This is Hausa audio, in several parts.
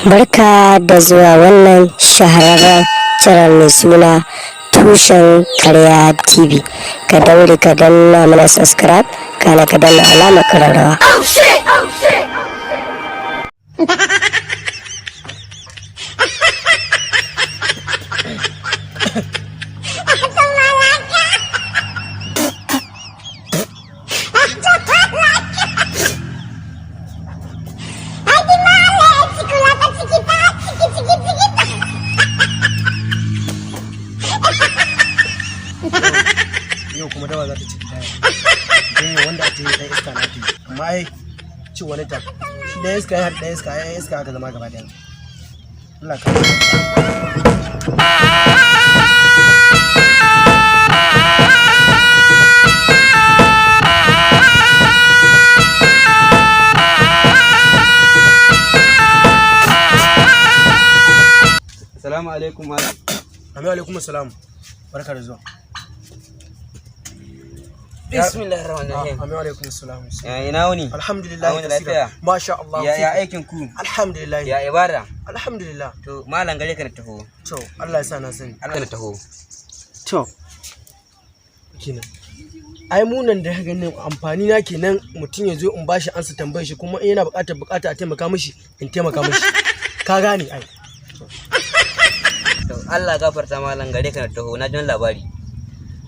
Barka da zuwa wannan shahararren channel mai suna Tushen Karya TV. Ka daure ka danna mana subscribe, kana ka danna alamar kararrawa. Yau kuma dawa za ta ci gida don wanda a ce dan iska na ta yi, amma ai ci wani ta shi dan iska ya haɗa dan iska ya iska aka zama gaba ɗaya. Allah ka Assalamu alaikum malam. Amin alaikum assalam. Barka da zuwa. Bismillahirrahmanirrahim. Amin alaikum assalam. Ya ina wuni? Alhamdulillah. Lafiya. Masha Allah. Ya aikin ku? Alhamdulillah. Ya ibada? Alhamdulillah. To malam gare ka na taho. To Allah ya sa na sani. Allah na taho. To kenan. Ai mu nan da ganin amfani na kenan mutum ya zo in bashi ansa tambayar shi, kuma in yana bukata a taimaka mishi in taimaka mishi. Ka gane ai. To Allah gafarta malam gare ka na taho, na ji labari.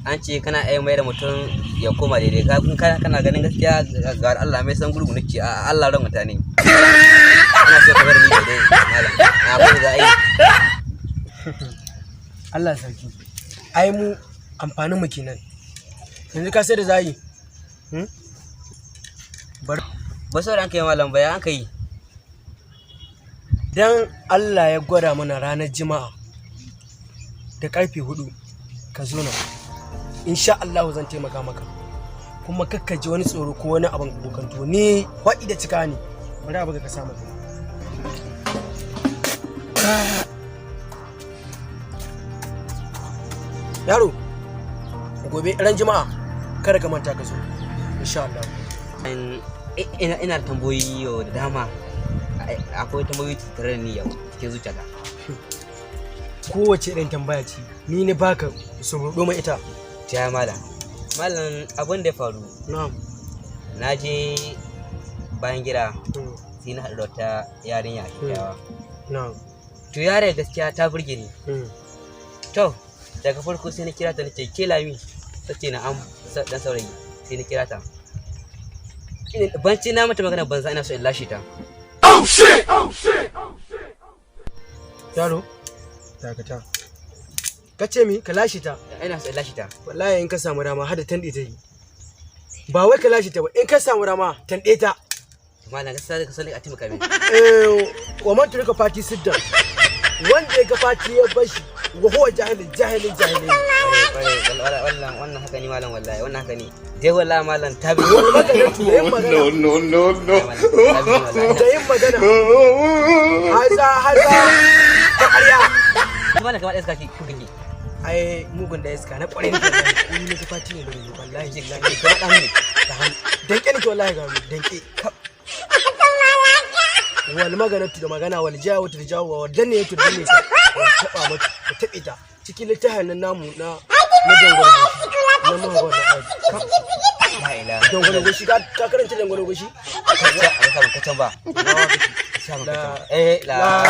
An ce kana ai mai da mutum ya koma daidai. Ka kun kana ganin gaskiya ga Allah mai san gurgu nake a Allah ran mutane. Ina so ka bar ni daidai malam. Na gode da ai. Allah sarki. Ai mu amfanin mu kenan. Yanzu ka sai da zai. Bar Ba so an kai malam baya an kai. dan Allah ya gwada mana ranar Juma'a da karfe 4 ka zo nan. Insha Allah zan taimaka maka. Kuma kakkaje wani tsoro ko wani abin kokanto ni faɗi da cika ne. Bari abu ka samu. Yaro, gobe ran Juma'a kada ka manta ka zo. Insha Allah. Ina da tambayoyi yau da dama. Akwai tambayoyi tattare da ni yau cikin zuciyata. Kowace irin tambaya ce ni ne baka su rudo mai ita. Ja malam abin da ya faru, Na'am. na je bayan gida sai na haɗu da wata yarinya kyakkyawa. Na'am. To yare gaskiya ta burge ni. To daga farko sai na kira ta nace ke Lami, sace na an dan saurayi, sai na kira ta. Ban ce na mata magana banza, ina so in lashe ta. Yaro, dakata. Ka ce mi ka lashe ta. Ina so in lashe ta. Wallahi in ka samu dama hada tande ta yi. Ba wai ka lashe ta ba, in ka samu dama tande ta. Malam gaskiya ka sani a taimaka min. Wa man turka fati sidda. Wanda ya ga fati ya bashi wa huwa jahilin. Wannan haka ne malam, wallahi wannan haka ne. Dai wallahi malam ta bi. Wani magana tu yin magana. No. Da yin magana. Haza ta ƙarya. Malam kamar iska ki kuke. Ai mugun da iska na ƙwarai ne wallahi. Ni ga fati ne bane wallahi. Kuma dan ne. Danke ne wallahi ga mu danke. Wal magana tu da magana wal jawo tu da jawo wal danne tu da danne ta. Taba mata ta tabe ta. Cikin littafin nan namu na dangwaro. Na mahawa da aji. La ilaha. Dangwaro goshi ka karanta dangwaro goshi? Ka ba. La